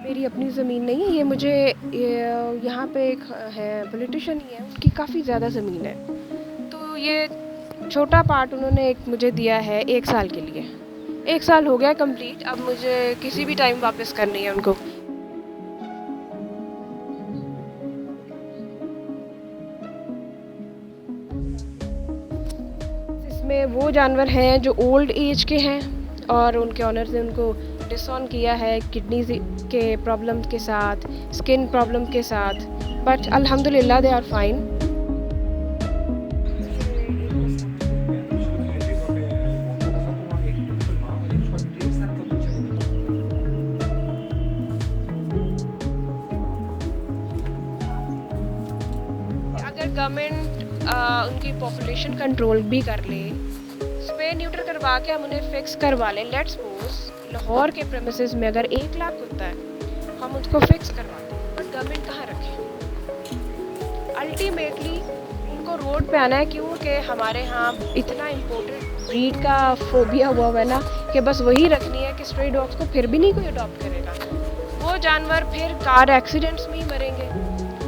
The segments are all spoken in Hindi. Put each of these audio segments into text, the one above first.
मेरी अपनी ज़मीन नहीं है, ये मुझे यहाँ पे एक है पॉलिटिशियन ही है, उनकी काफ़ी ज़्यादा ज़मीन है। तो ये छोटा पार्ट उन्होंने एक मुझे दिया है 1 साल के लिए। 1 साल हो गया कंप्लीट, अब मुझे किसी भी टाइम वापस करनी है उनको। इसमें वो जानवर हैं जो ओल्ड एज के हैं और उनके ओनर ने उनको डिसऑन किया है किडनी के प्रॉब्लम के साथ, स्किन प्रॉब्लम के साथ, बट अल्हम्दुलिल्लाह दे आर फाइन। अगर गवर्नमेंट उनकी पॉपुलेशन कंट्रोल भी कर ले, स्पे न्यूटर करवा के हम उन्हें फिक्स करवा लें। लेट्स सपोज लाहौर के प्रेमिसेस में अगर 1 लाख कुत्ता है, हम उसको फिक्स करवाते हैं, बट गवर्नमेंट कहाँ रखे? अल्टीमेटली उनको रोड पे आना है, क्योंकि हमारे यहाँ इतना इम्पोर्टेड ब्रीड का फोबिया हुआ है ना, कि बस वही रखनी है कि स्ट्रे डॉग्स को फिर भी नहीं कोई अडॉप्ट करेगा। वो जानवर फिर कार एक्सीडेंट्स में ही मरेंगे,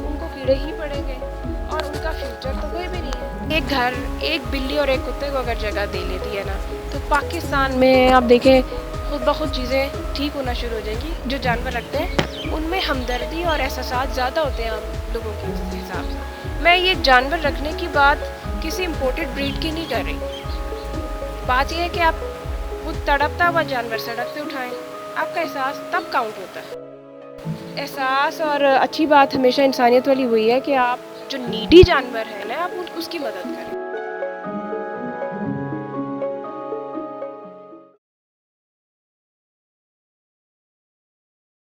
उनको कीड़े ही पड़ेंगे और उनका फ्यूचर तो कोई भी नहीं है। एक घर, एक बिल्ली और एक कुत्ते को अगर जगह दे लेती है ना, तो पाकिस्तान में आप देखें खुद ब खुद चीज़ें ठीक होना शुरू हो जाएंगी। जो जानवर रखते हैं उनमें हमदर्दी और एहसास ज़्यादा होते हैं हम लोगों के हिसाब से। मैं ये जानवर रखने की बात किसी इम्पोर्टेड ब्रीड की नहीं कर रही। बात यह है कि आप वो तड़पता हुआ जानवर सड़क पे उठाएं, आपका एहसास तब काउंट होता है। एहसास और अच्छी बात हमेशा इंसानियत वाली हुई है कि आप जो नीडी जानवर है ना, आप उसकी मदद करें।